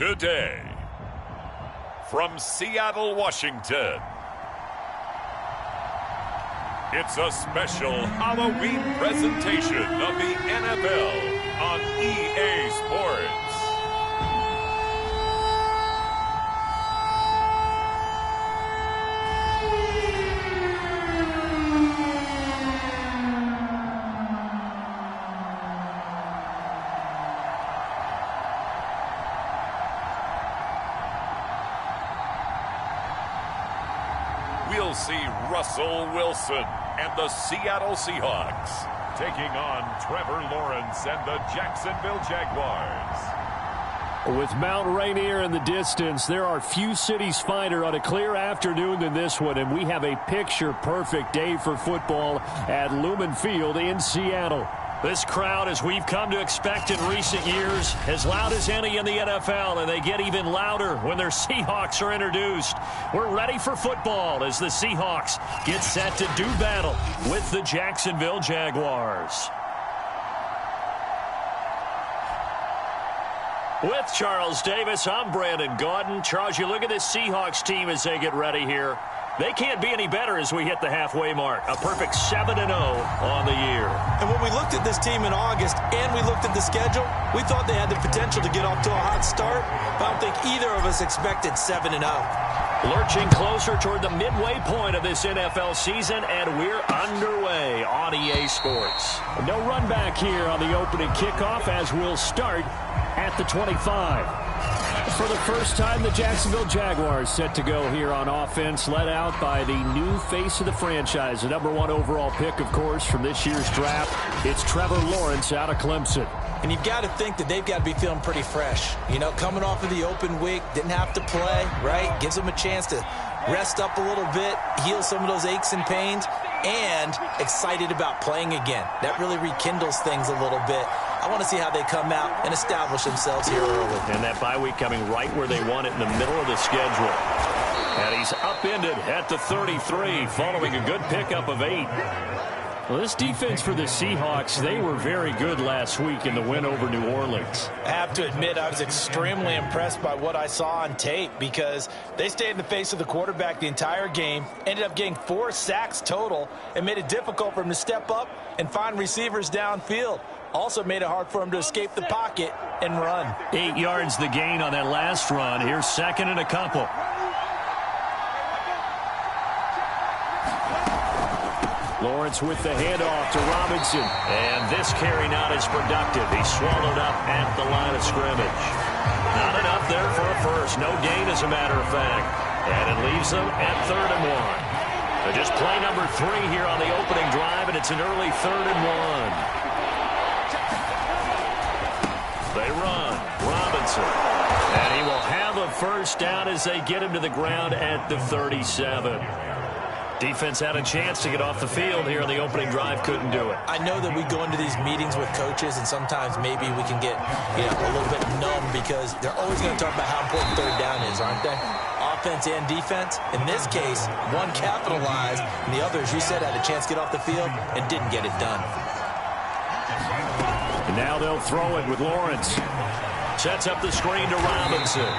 Today, from Seattle, Washington, it's a special Halloween presentation of the NFL on EA Sports. We'll see Russell Wilson and the Seattle Seahawks taking on Trevor Lawrence and the Jacksonville Jaguars. With Mount Rainier in the distance, there are few cities finer on a clear afternoon than this one, and we have a picture-perfect day for football at Lumen Field in Seattle. This crowd, as we've come to expect in recent years, as loud as any in the NFL, and they get even louder when their Seahawks are introduced. We're ready for football as the Seahawks get set to do battle with the Jacksonville Jaguars. With Charles Davis, I'm Brandon Gaudin. Charles, you look at this Seahawks team as they get ready here. They can't be any better as we hit the halfway mark. A perfect 7-0 on the year. And when we looked at this team in August and we looked at the schedule, we thought they had the potential to get off to a hot start, but I don't think either of us expected 7-0. Lurching closer toward the midway point of this NFL season, and we're underway on EA Sports. No run back here on the opening kickoff as we'll start at the 25. For the first time, the Jacksonville Jaguars set to go here on offense, led out by the new face of the franchise, the #1 overall pick, of course, from this year's draft. It's Trevor Lawrence out of Clemson. And you've got to think that they've got to be feeling pretty fresh. You know, coming off of the open week, didn't have to play, right? Gives them a chance to rest up a little bit, heal some of those aches and pains, and excited about playing again. That really rekindles things a little bit. I want to see how they come out and establish themselves here early. And that bye week coming right where they want it in the middle of the schedule. And he's upended at the 33 following a good pickup of 8. Well, this defense for the Seahawks, they were very good last week in the win over New Orleans. I have to admit, I was extremely impressed by what I saw on tape because they stayed in the face of the quarterback the entire game, ended up getting 4 sacks total, and made it difficult for him to step up and find receivers downfield. Also made it hard for him to escape the pocket and run. 8 yards the gain on that last run. Here's second and a couple. Lawrence with the handoff to Robinson. And this carry not as productive. He's swallowed up at the line of scrimmage. Not enough there for a first. No gain, as a matter of fact. And it leaves them at 3rd and 1. So just play number 3 here on the opening drive, and it's an early 3rd and 1. They run. Robinson. And he will have a first down as they get him to the ground at the 37. Defense had a chance to get off the field here on the opening drive. Couldn't do it. I know that we go into these meetings with coaches, and sometimes maybe we can get a little bit numb because they're always going to talk about how important 3rd down is, aren't they? Offense and defense. In this case, one capitalized, and the other, as you said, had a chance to get off the field and didn't get it done. And now they'll throw it with Lawrence. Sets up the screen to Robinson.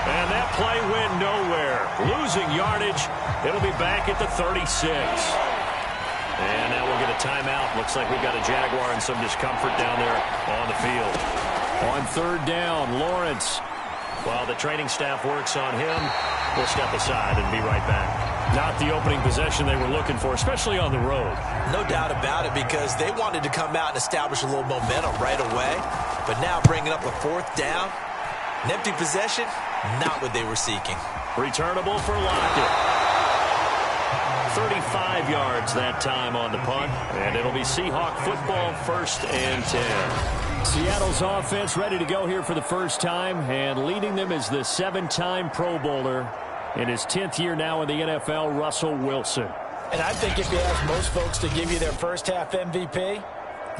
And that play went nowhere. Losing yardage. It'll be back at the 36. And now we'll get a timeout. Looks like we've got a Jaguar and some discomfort down there on the field. On 3rd down, Lawrence. While the training staff works on him, we'll step aside and be right back. Not the opening possession they were looking for, especially on the road. No doubt about it, because they wanted to come out and establish a little momentum right away. But now bringing up a 4th down, an empty possession, not what they were seeking. Returnable for Lockett. 35 yards that time on the punt, and it'll be Seahawk football, 1st and 10. Seattle's offense ready to go here for the first time, and leading them is the 7-time Pro Bowler in his 10th year now in the NFL, Russell Wilson. And I think if you ask most folks to give you their first half MVP,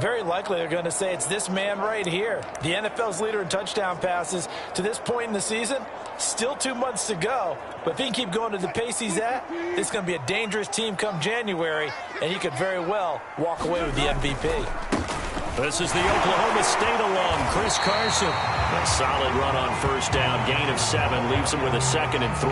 very likely they're going to say it's this man right here. The NFL's leader in touchdown passes to this point in the season. Still 2 months to go, but if he can keep going at the pace he's at, it's going to be a dangerous team come January, and he could very well walk away with the MVP. This is the Oklahoma State alum, Chris Carson. A solid run on first down, gain of 7, leaves him with a 2nd and 3.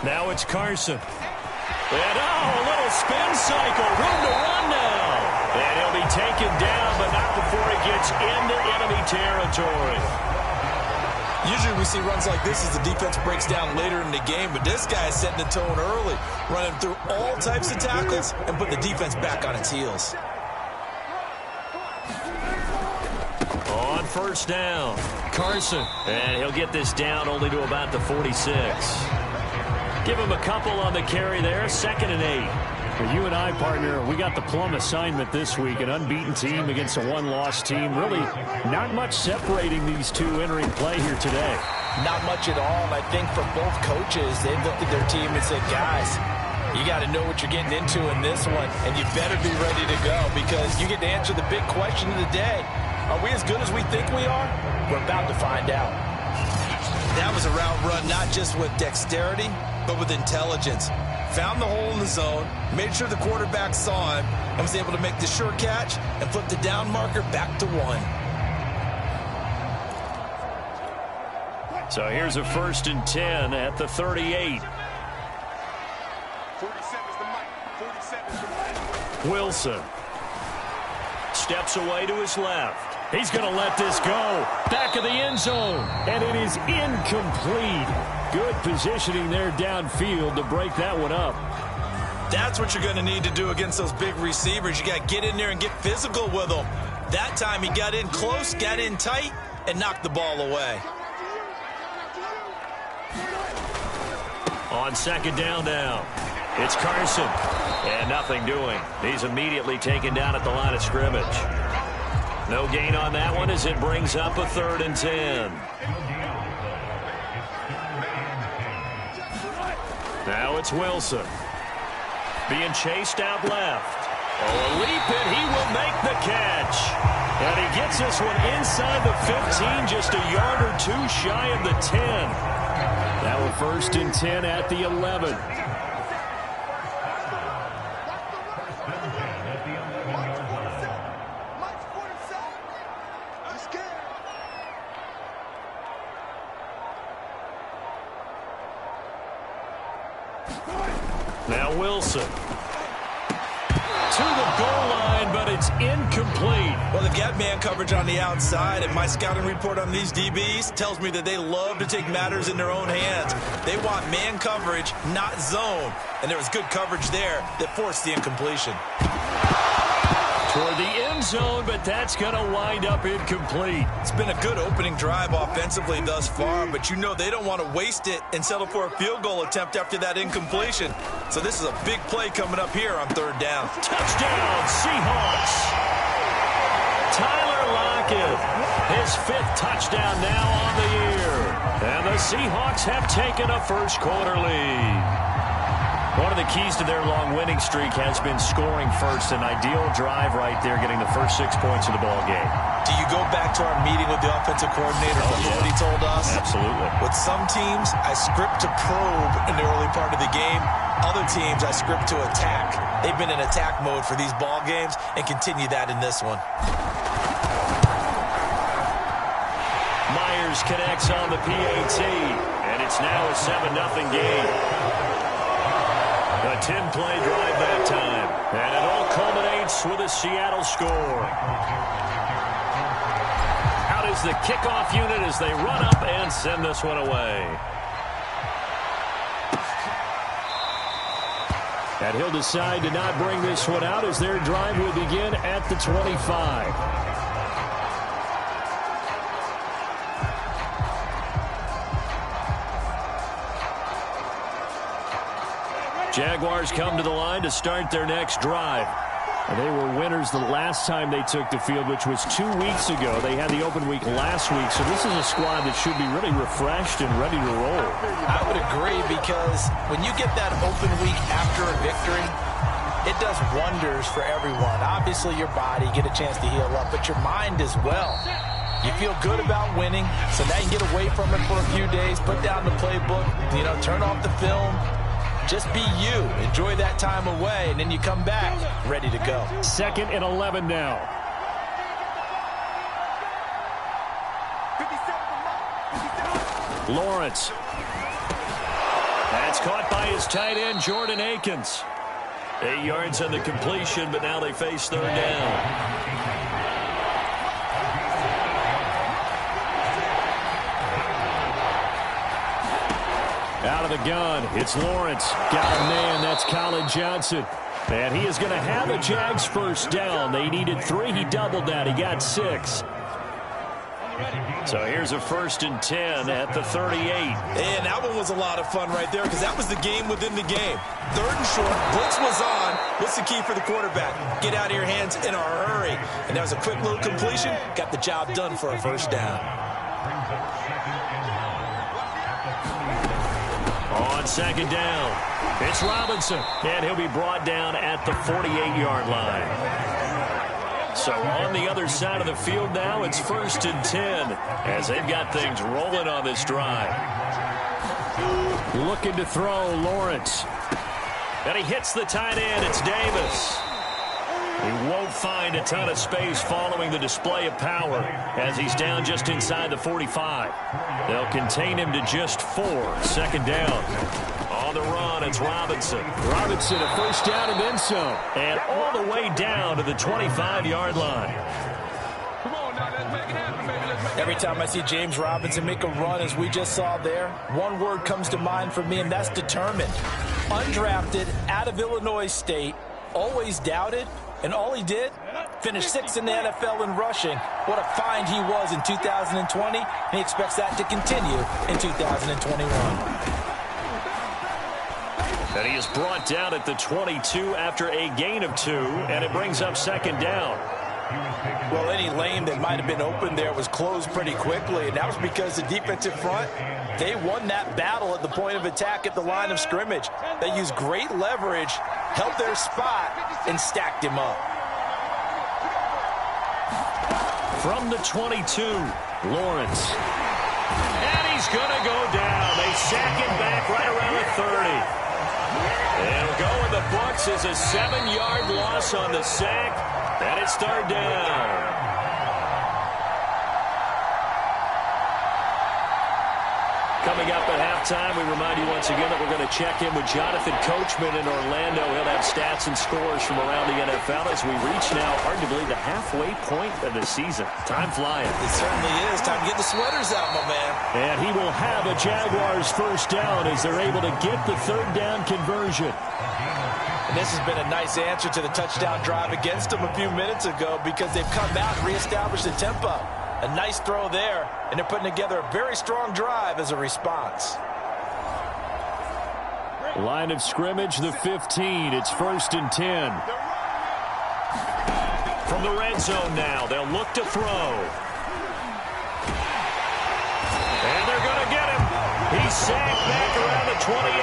Now it's Carson. And a little spin cycle, room to run now. And he'll be taken down, but not before he gets into enemy territory. Usually we see runs like this as the defense breaks down later in the game, but this guy is setting the tone early, running through all types of tackles and putting the defense back on its heels. On first down, Carson. And he'll get this down only to about the 46. Give him a couple on the carry there, 2nd and 8. For you and I, partner, we got the plum assignment this week, an unbeaten team against a one-loss team. Really not much separating these two entering play here today. Not much at all, and I think for both coaches, they've looked at their team and said, guys, you got to know what you're getting into in this one, and you better be ready to go because you get to answer the big question of the day. Are we as good as we think we are? We're about to find out. That was a route run not just with dexterity, but with intelligence. Found the hole in the zone, made sure the quarterback saw him, and was able to make the sure catch and flip the down marker back to 1. So here's a 1st and 10 at the 38. 47's the mic. 47's the mic. Wilson steps away to his left. He's going to let this go. Back of the end zone. And it is incomplete. Good positioning there downfield to break that one up. That's what you're going to need to do against those big receivers. You got to get in there and get physical with them. That time he got in close, got in tight, and knocked the ball away. On 2nd down now, it's Carson. And nothing doing. He's immediately taken down at the line of scrimmage. No gain on that one as it brings up a 3rd and 10. Now it's Wilson. Being chased out left. Oh, a leap, and he will make the catch. And he gets this one inside the 15, just a yard or 2 shy of the 10. Now a 1st and 10 at the 11. Now Wilson. To the goal line, but it's incomplete. Well, they've got man coverage on the outside, and my scouting report on these DBs tells me that they love to take matters in their own hands. They want man coverage, not zone. And there was good coverage there that forced the incompletion. Toward the end zone, but that's going to wind up incomplete. It's been a good opening drive offensively thus far, but you know they don't want to waste it and settle for a field goal attempt after that incompletion. So this is a big play coming up here on 3rd down. Touchdown, Seahawks. Tyler Lockett, his 5th touchdown now on the year. And the Seahawks have taken a first-quarter lead. One of the keys to their long winning streak has been scoring first. An ideal drive right there, getting the first 6 points of the ball game. Do you go back to our meeting with the offensive coordinator? Remember what he told us? Absolutely. With some teams, I script to probe in the early part of the game. Other teams, I script to attack. They've been in attack mode for these ball games and continue that in this one. Myers connects on the PAT, and it's now a 7-0 game. A 10-play drive that time. And it all culminates with a Seattle score. Out is the kickoff unit as they run up and send this one away. And he'll decide to not bring this one out as their drive will begin at the 25. Jaguars come to the line to start their next drive. And they were winners the last time they took the field, which was 2 weeks ago. They had the open week last week, so this is a squad that should be really refreshed and ready to roll. I would agree, because when you get that open week after a victory, it does wonders for everyone. Obviously, your body, get a chance to heal up, but your mind as well. You feel good about winning, so now you can get away from it for a few days, put down the playbook, turn off the film, Just be you. Enjoy that time away, and then you come back ready to go. 2nd and 11 now. 57. Lawrence. That's caught by his tight end, Jordan Akins. 8 yards on the completion, but now they face 3rd down. Out of the gun, it's Lawrence. Got a man, that's Colin Johnson. And he is going to have a Jags first down. They needed 3, he doubled that, he got 6. So here's a 1st and 10 at the 38. And that one was a lot of fun right there because that was the game within the game. 3rd and short, blitz was on. What's the key for the quarterback? Get out of your hands in a hurry. And that was a quick little completion. Got the job done for a first down. On 2nd down, it's Robinson. And he'll be brought down at the 48-yard line. So on the other side of the field now, it's 1st and 10 as they've got things rolling on this drive. Looking to throw, Lawrence. And he hits the tight end. It's Davis. He won't find a ton of space following the display of power as he's down just inside the 45. They'll contain him to just 4. 2nd down. On the run, it's Robinson. Robinson, a first down and then some. And all the way down to the 25-yard line. Come on now, let's make it happen, baby. Let's make it Every time I see James Robinson make a run as we just saw there, one word comes to mind for me, and that's determined. Undrafted, out of Illinois State, always doubted, and all he did, finished 6th in the NFL in rushing. What a find he was in 2020, and he expects that to continue in 2021. And he is brought down at the 22 after a gain of 2, and it brings up 2nd down. Well, any lane that might have been open there was closed pretty quickly, and that was because the defensive front, they won that battle at the point of attack at the line of scrimmage. They used great leverage, held their spot, and stacked him up. From the 22, Lawrence. And he's going to go down. They sack him back right around the 30. It'll go in the books as a 7-yard loss on the sack, and it's 3rd down. Coming up at halftime, we remind you once again that we're going to check in with Jonathan Coachman in Orlando. He'll have stats and scores from around the NFL as we reach now, hard to believe, the halfway point of the season. Time flying. It certainly is. Time to get the sweaters out, my man. And he will have a Jaguars first down as they're able to get the 3rd down conversion. And this has been a nice answer to the touchdown drive against them a few minutes ago because they've come out and reestablished the tempo. A nice throw there, and they're putting together a very strong drive as a response. Line of scrimmage, the 15. It's 1st and 10. From the red zone now, they'll look to throw. And they're going to get him. He's sacked back around the 28.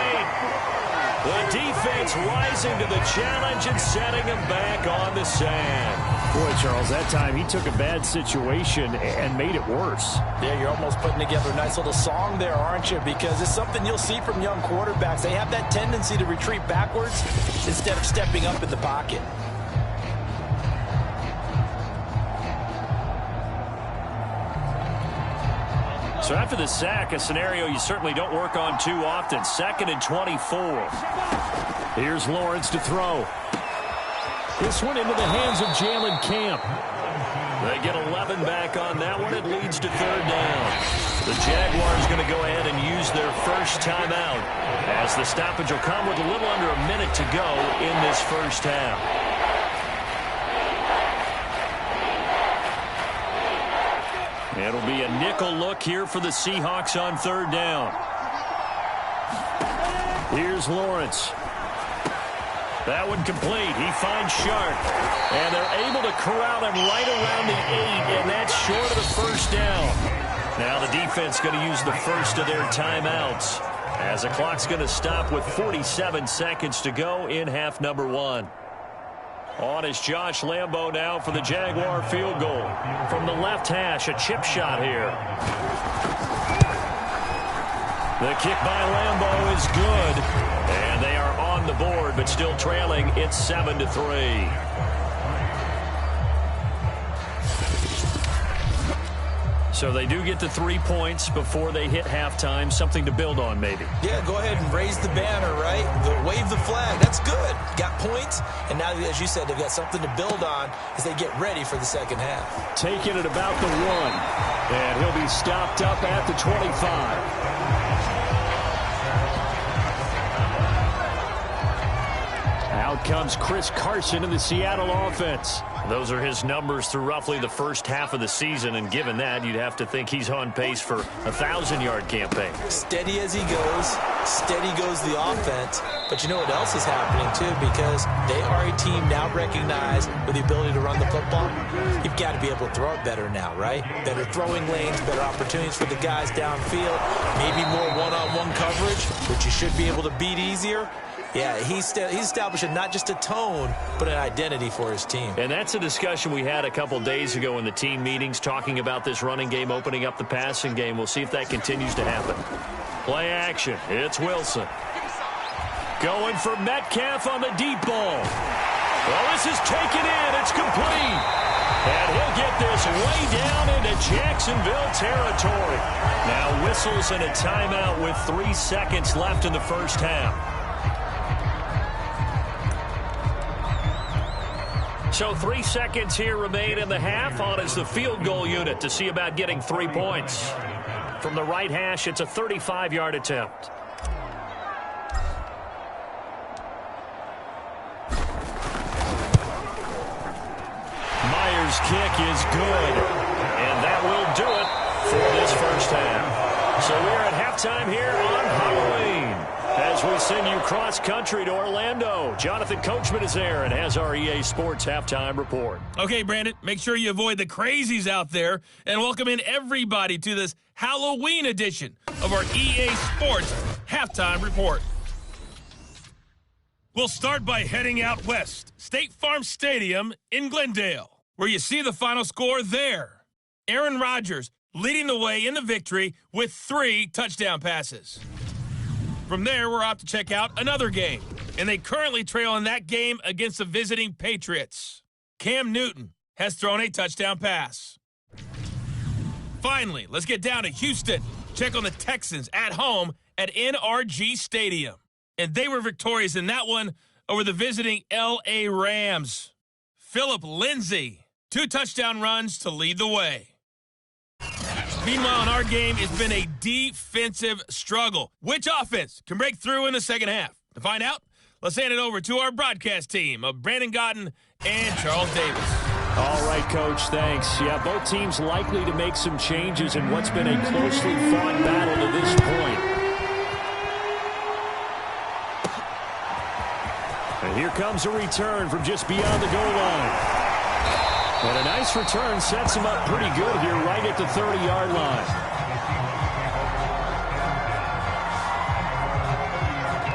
The defense rising to the challenge and setting him back on the sand. Boy, Charles, that time he took a bad situation and made it worse. Yeah, you're almost putting together a nice little song there, aren't you? Because it's something you'll see from young quarterbacks. They have that tendency to retreat backwards instead of stepping up in the pocket. So after the sack, a scenario you certainly don't work on too often. 2nd and 24. Here's Lawrence to throw. This one into the hands of Jalen Camp. They get 11 back on that one. It leads to 3rd down. The Jaguars going to go ahead and use their first timeout as the stoppage will come with a little under a minute to go in this first half. It'll be a nickel look here for the Seahawks on 3rd down. Here's Lawrence. That one complete. He finds Sharp. And they're able to corral him right around the 8, and that's short of the first down. Now the defense going to use the first of their timeouts as the clock's going to stop with 47 seconds to go in half number 1. On is Josh Lambo now for the Jaguar field goal. From the left hash, a chip shot here. The kick by Lambo is good, and they are the board, but still trailing. It's 7-3. So they do get the 3 points before they hit halftime. Something to build on, maybe. Yeah, go ahead and raise the banner, right? Wave the flag. That's good. Got points, and now, as you said, they've got something to build on as they get ready for the second half. Taking it about the 1, and he'll be stopped up at the 25. Out comes Chris Carson in the Seattle offense. Those are his numbers through roughly the first half of the season, and given that, you'd have to think he's on pace for a 1,000-yard campaign. Steady as he goes, steady goes the offense. But you know what else is happening, too? Because they are a team now recognized with the ability to run the football. You've got to be able to throw it better now, right? Better throwing lanes, better opportunities for the guys downfield, maybe more one-on-one coverage, which you should be able to beat easier. Yeah, he's establishing not just a tone, but an identity for his team. And that's a discussion we had a couple days ago in the team meetings, talking about this running game, opening up the passing game. We'll see if that continues to happen. Play action. It's Wilson. Going for Metcalf on the deep ball. Well, this is taken in. It's complete. And he'll get this way down into Jacksonville territory. Now whistles and a timeout with 3 seconds left in the first half. So 3 seconds here remain in the half. On is the field goal unit to see about getting 3 points. From the right hash, it's a 35-yard attempt. Myers' kick is good. And that will do it for this first half. So we're at halftime here on Halloween. As we send you cross-country to Orlando, Jonathan Coachman is there and has our EA Sports Halftime Report. Okay, Brandon, make sure you avoid the crazies out there and welcome in everybody to this Halloween edition of our EA Sports Halftime Report. We'll start by heading out west, State Farm Stadium in Glendale, where you see the final score there. Aaron Rodgers leading the way in the victory with 3 touchdown passes. From there, we're off to check out another game, and they currently trail in that game against the visiting Patriots. Cam Newton has thrown a touchdown pass. Finally, let's get down to Houston. Check on the Texans at home at NRG Stadium. And they were victorious in that one over the visiting L.A. Rams. Phillip Lindsay, 2 touchdown runs to lead the way. Meanwhile, in our game, it's been a defensive struggle. Which offense can break through in the second half? To find out, let's hand it over to our broadcast team of Brandon Godden and Charles Davis. All right, Coach, thanks. Yeah, both teams likely to make some changes in what's been a closely fought battle to this point. And here comes a return from just beyond the goal line. And a nice return sets him up pretty good here right at the 30-yard line.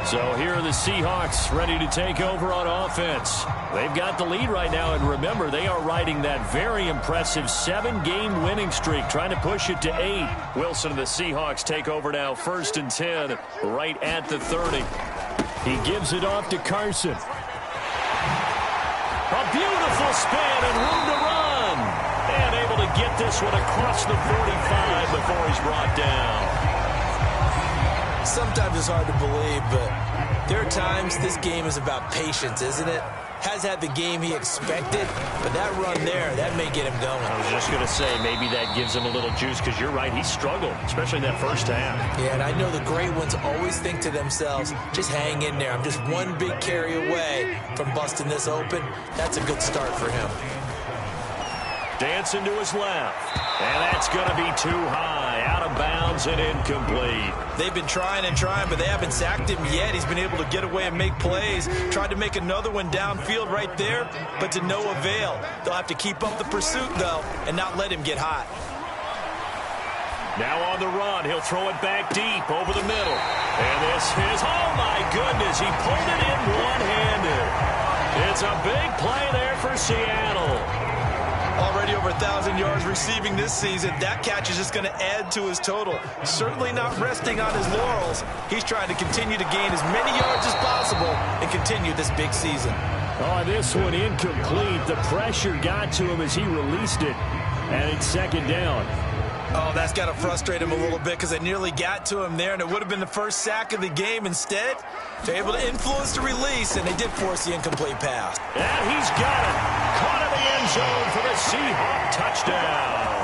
So here are the Seahawks ready to take over on offense. They've got the lead right now, and remember, they are riding that very impressive 7-game winning streak, trying to push it to 8. Wilson and the Seahawks take over now, 1st and 10, right at the 30. He gives it off to Carson. A beautiful spin and room to run. And able to get this one across the 45 before he's brought down. Sometimes it's hard to believe, but there are times this game is about patience, isn't it? Has had the game he expected, but that run there, that may get him going. I was just going to say, maybe that gives him a little juice, because you're right, he struggled, especially in that first half. Yeah, and I know the great ones always think to themselves, just hang in there. I'm just one big carry away from busting this open. That's a good start for him. Dancing to his left. And that's going to be too high. Out of bounds and incomplete. They've been trying and trying, but they haven't sacked him yet. He's been able to get away and make plays. Tried to make another one downfield right there, but to no avail. They'll have to keep up the pursuit, though, and not let him get hot. Now on the run, he'll throw it back deep over the middle. And this is, oh my goodness, he pulled it in one-handed. It's a big play there for Seattle. Already over 1,000 yards receiving this season. That catch is just going to add to his total. Certainly not resting on his laurels. He's trying to continue to gain as many yards as possible and continue this big season. Oh, this one incomplete. The pressure got to him as he released it. And it's second down. Oh, that's got to frustrate him a little bit because they nearly got to him there, and it would have been the first sack of the game. Instead, they're able to influence the release, and they did force the incomplete pass. And he's got it. Caught in the end zone for the Seahawks touchdown.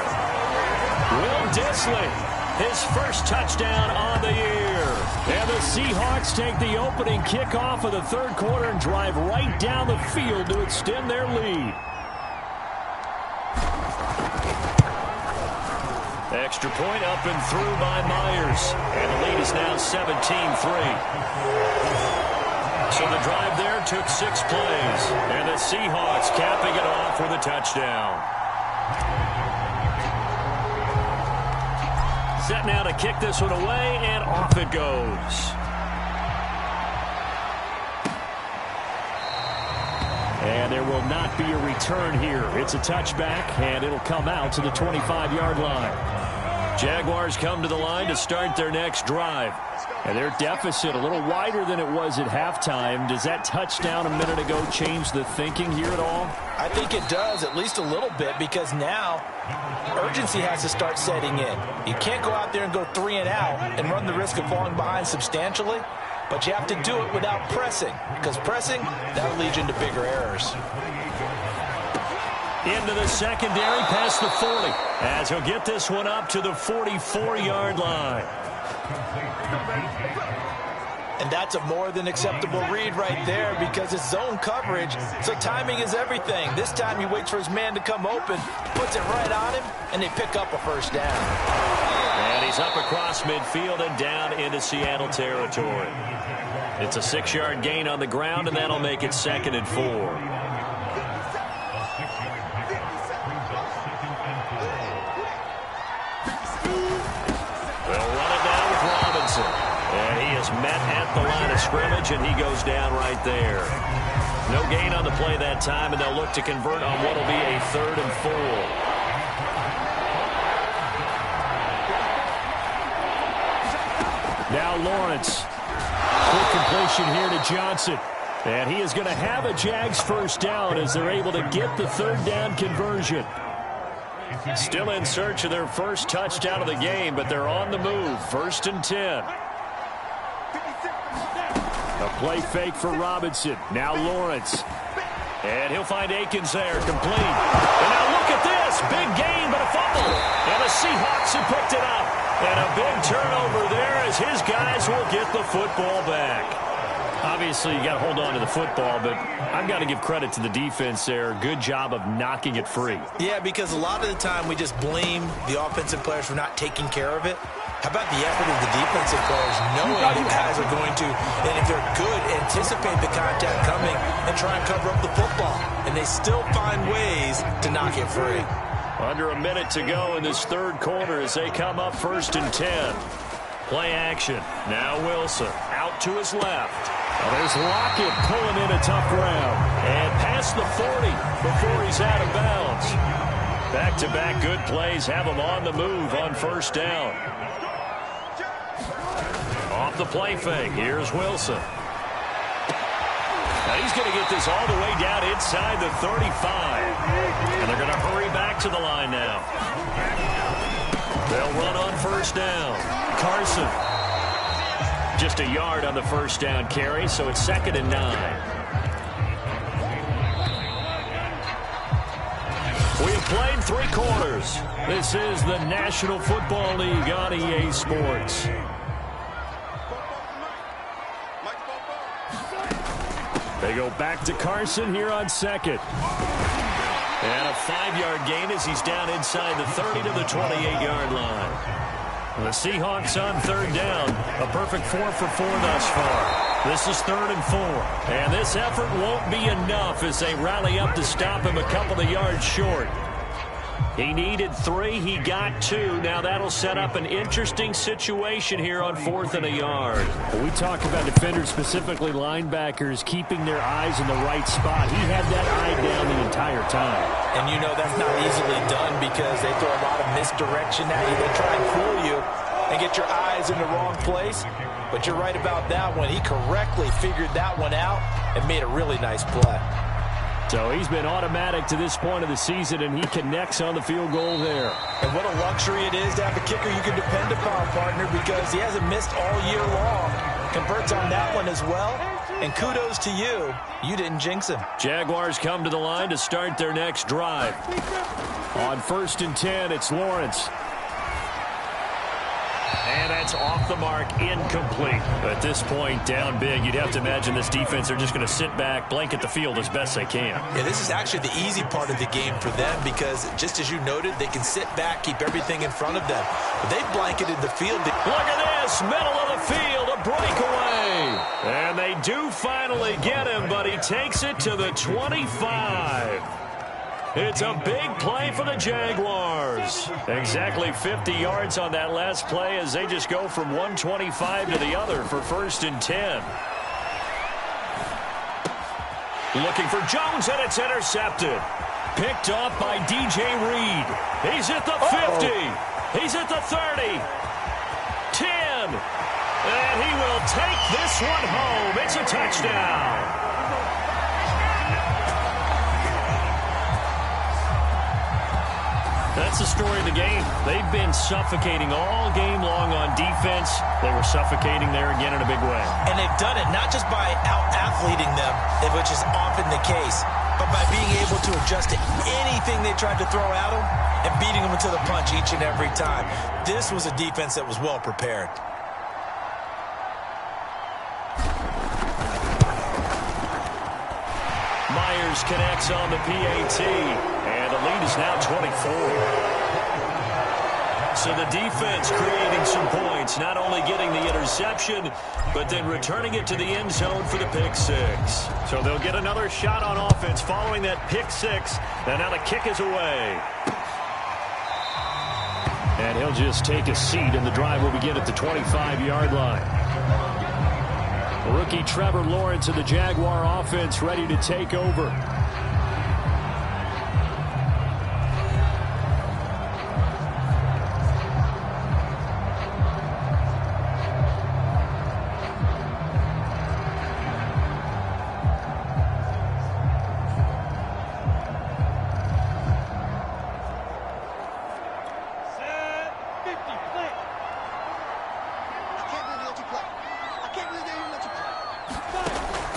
Will Dissly, his first touchdown on the year. And the Seahawks take the opening kickoff of the third quarter and drive right down the field to extend their lead. Extra point up and through by Myers. And the lead is now 17-3. So the drive there took 6 plays. And the Seahawks capping it off with a touchdown. Set now to kick this one away, and off it goes. And there will not be a return here. It's a touchback, and it'll come out to the 25-yard line. Jaguars come to the line to start their next drive. And their deficit a little wider than it was at halftime. Does that touchdown a minute ago change the thinking here at all? I think it does, at least a little bit, because now urgency has to start setting in. You can't go out there and go 3 and out and run the risk of falling behind substantially, but you have to do it without pressing, because pressing, that'll lead you into bigger errors. Into the secondary, past the 40, as he'll get this one up to the 44-yard line. And that's a more than acceptable read right there because it's zone coverage, so timing is everything. This time he waits for his man to come open, puts it right on him, and they pick up a first down. And he's up across midfield and down into Seattle territory. It's a 6-yard gain on the ground, and that'll make it 2nd and 4. And he is met at the line of scrimmage, and he goes down right there. No gain on the play that time, and they'll look to convert on what will be a 3rd and 4. Now Lawrence. Quick completion here to Johnson. And he is going to have a Jags first down as they're able to get the 3rd down conversion. Still in search of their first touchdown of the game, but they're on the move. 1st and 10. A play fake for Robinson. Now Lawrence. And he'll find Akins there, complete. And now look at this. Big gain, but a fumble. And the Seahawks have picked it up. And a big turnover there as his guys will get the football back. Obviously, you got to hold on to the football, but I've got to give credit to the defense there. Good job of knocking it free. Yeah, because a lot of the time we just blame the offensive players for not taking care of it. How about the effort of the defensive players knowing that guys are going to, and if they're good, anticipate the contact coming and try and cover up the football. And they still find ways to knock it free. Under a minute to go in this 3rd quarter as they come up 1st and 10. Play action. Now Wilson out to his left. Well, there's Lockett pulling in a tough ground. And past the 40 before he's out of bounds. Back-to-back good plays have him on the move on 1st down. Off the play fake. Here's Wilson. Now he's going to get this all the way down inside the 35. And they're going to hurry back to the line now. They'll run on 1st down. Carson. Just a yard on the 1st down carry, so it's 2nd and 9. We have played 3 quarters. This is the National Football League on EA Sports. They go back to Carson here on 2nd. And a 5-yard gain as he's down inside the 30 to the 28-yard line. The Seahawks on 3rd down. A perfect 4 for 4 thus far. This is 3rd and 4. And this effort won't be enough as they rally up to stop him a couple of yards short. He needed 3. He got 2. Now that'll set up an interesting situation here on 4th and a yard. We talk about defenders, specifically linebackers, keeping their eyes in the right spot. He had that eye down the entire time. And you know that's not easily done because they throw a lot of misdirection at you. They try and fool you and get your eyes in the wrong place. But you're right about that one. He correctly figured that one out and made a really nice play. So he's been automatic to this point of the season, and he connects on the field goal there. And what a luxury it is to have a kicker you can depend upon, partner, because he hasn't missed all year long. Converts on that one as well. And kudos to you. You didn't jinx him. Jaguars come to the line to start their next drive. On 1st and 10, it's Lawrence. And that's off the mark, incomplete. At this point, down big, you'd have to imagine this defense are just going to sit back, blanket the field as best they can. Yeah, this is actually the easy part of the game for them because, just as you noted, they can sit back, keep everything in front of them. But they've blanketed the field. Look at this, middle of the field, a breakaway. And they do finally get him, but he takes it to the 25. It's a big play for the Jaguars. Exactly 50 yards on that last play as they just go from 125 to the other for 1st and 10. Looking for Jones, and it's intercepted. Picked off by DJ Reed. He's at the 50. He's at the 30. 10. And he will take this one home. It's a touchdown. That's the story of the game. They've been suffocating all game long on defense. They were suffocating there again in a big way. And they've done it not just by out-athleting them, which is often the case, but by being able to adjust to anything they tried to throw at them and beating them to the punch each and every time. This was a defense that was well prepared. Myers connects on the PAT, and the lead is now 24. So the defense creating some points, not only getting the interception, but then returning it to the end zone for the pick six. So they'll get another shot on offense following that pick six, and now the kick is away. And he'll just take a seat, and the drive will begin at the 25-yard line. Rookie Trevor Lawrence of the Jaguar offense ready to take over.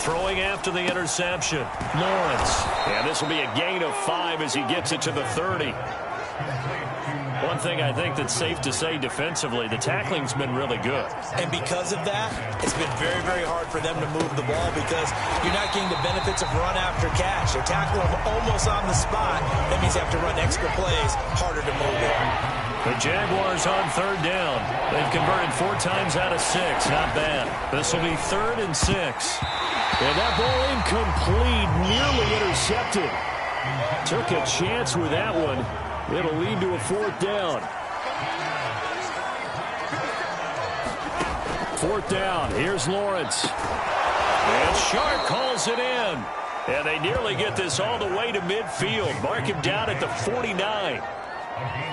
Throwing after the interception, Lawrence. And this will be a gain of 5 as he gets it to the 30. One thing I think that's safe to say defensively, the tackling's been really good. And because of that, it's been very, very hard for them to move the ball because you're not getting the benefits of run after catch. They're tackling them almost on the spot. That means they have to run extra plays, harder to move it. The Jaguars on 3rd down. They've converted 4 times out of 6. Not bad. This will be 3rd and 6. And that ball incomplete, nearly intercepted. Took a chance with that one. It'll lead to a 4th down. 4th down. Here's Lawrence. And Sharp calls it in. And they nearly get this all the way to midfield. Mark him down at the 49.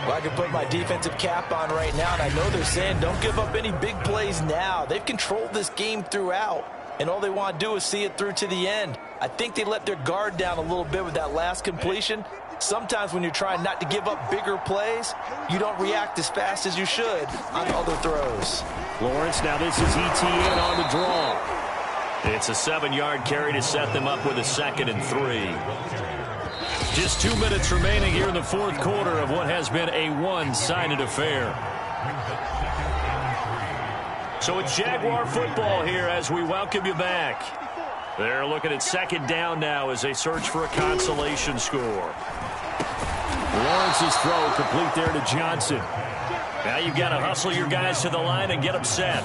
Well, I can put my defensive cap on right now, and I know they're saying don't give up any big plays now. They've controlled this game throughout, and all they want to do is see it through to the end. I think they let their guard down a little bit with that last completion. Sometimes when you're trying not to give up bigger plays, you don't react as fast as you should on other throws. Lawrence, now this is ETN on the draw. It's a 7-yard carry to set them up with a 2nd and 3. Just 2 minutes remaining here in the 4th quarter of what has been a one-sided affair. So it's Jaguar football here as we welcome you back. They're looking at 2nd down now as they search for a consolation score. Lawrence's throw complete there to Johnson. Now you've got to hustle your guys to the line and get them set.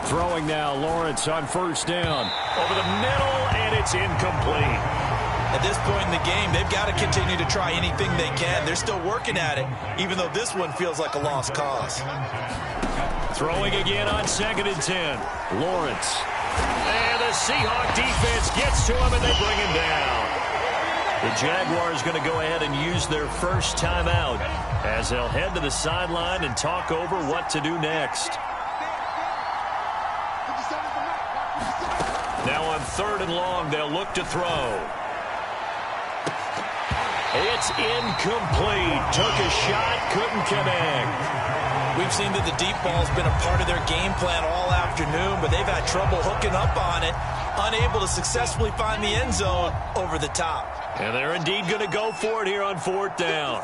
Throwing now, Lawrence on 1st down. Over the middle, and it's incomplete. At this point in the game, they've got to continue to try anything they can. They're still working at it, even though this one feels like a lost cause. Throwing again on 2nd and 10. Lawrence. And the Seahawks defense gets to him, and they bring him down. The Jaguars going to go ahead and use their first timeout as they'll head to the sideline and talk over what to do next. Now on 3rd and long, they'll look to throw. It's incomplete. Took a shot, couldn't connect. We've seen that the deep ball's been a part of their game plan all afternoon, but they've had trouble hooking up on it, unable to successfully find the end zone over the top. And they're indeed going to go for it here on 4th down.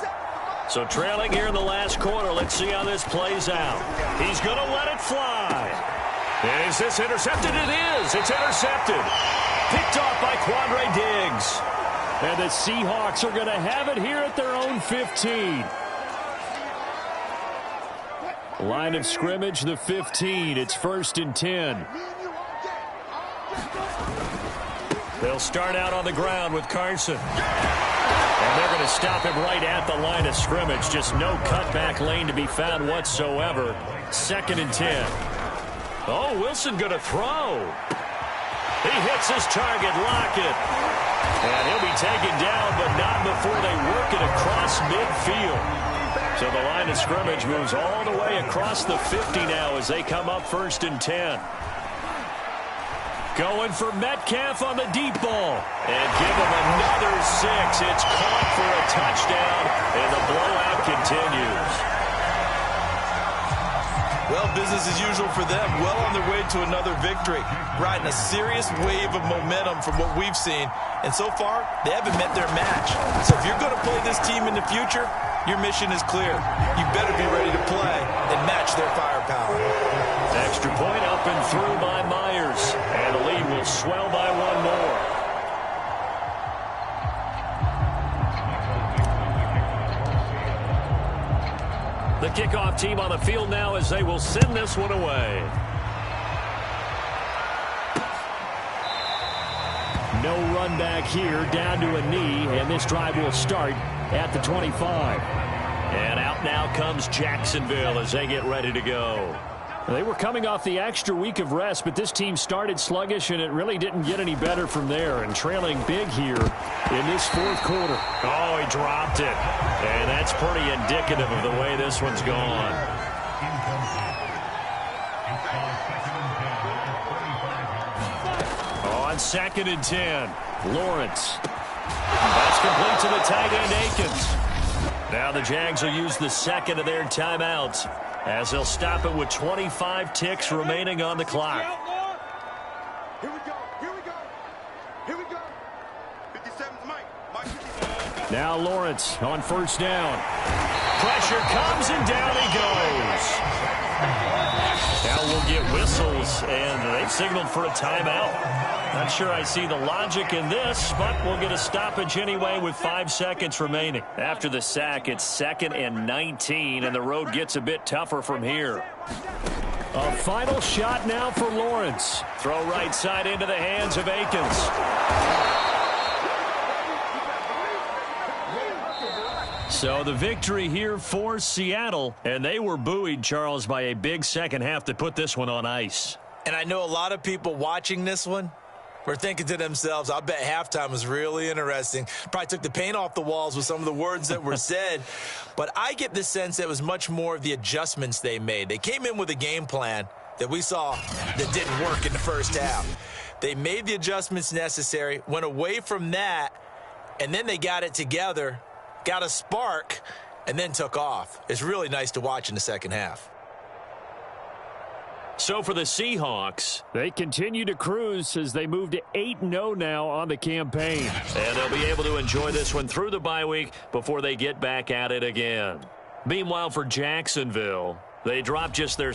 So trailing here in the last quarter, let's see how this plays out. He's going to let it fly. And is this intercepted? It is. It's intercepted. Picked off by Quandre Diggs. And the Seahawks are going to have it here at their own 15. Line of scrimmage, the 15. It's 1st and 10. They'll start out on the ground with Carson. And they're going to stop him right at the line of scrimmage. Just no cutback lane to be found whatsoever. 2nd and 10. Oh, Wilson going to throw. He hits his target, Lockett. And he'll be taken down, but not before they work it across midfield. So the line of scrimmage moves all the way across the 50 now as they come up 1st and 10. Going for Metcalf on the deep ball. And give him another 6. It's caught for a touchdown, and the blowout continues. Well, business as usual for them. Well on their way to another victory. Riding a serious wave of momentum from what we've seen. And so far, they haven't met their match. So if you're going to play this team in the future, your mission is clear. You better be ready to play and match their firepower. Extra point up and through by Myers. And the lead will swell by one more. The kickoff team on the field now as they will send this one away. No run back here, down to a knee, and this drive will start at the 25. And out now comes Jacksonville as they get ready to go. They were coming off the extra week of rest, but this team started sluggish, and it really didn't get any better from there. And trailing big here in this 4th quarter. Oh, he dropped it. And that's pretty indicative of the way this one's gone. On 2nd and 10, Lawrence. That's complete to the tight end, Akins. Now the Jags will use the second of their timeouts as they'll stop it with 25 ticks remaining on the clock. Here we go. Here we go. Here we go. 57's Mike. Now Lawrence on 1st down. Pressure comes and down he goes. Now we'll get whistles, and they've signaled for a timeout. Not sure I see the logic in this, but we'll get a stoppage anyway with 5 seconds remaining. After the sack, it's 2nd and 19, and the road gets a bit tougher from here. A final shot now for Lawrence. Throw right side into the hands of Akins. So the victory here for Seattle, and they were buoyed, Charles, by a big second half to put this one on ice. And I know a lot of people watching this one were thinking to themselves, I bet halftime was really interesting. Probably took the paint off the walls with some of the words that were said. But I get the sense that it was much more of the adjustments they made. They came in with a game plan that we saw that didn't work in the first half. They made the adjustments necessary, went away from that, and then they got it together, got a spark, and then took off. It's really nice to watch in the second half. So for the Seahawks, they continue to cruise as they move to 8-0 now on the campaign. And they'll be able to enjoy this one through the bye week before they get back at it again. Meanwhile, for Jacksonville, they drop just their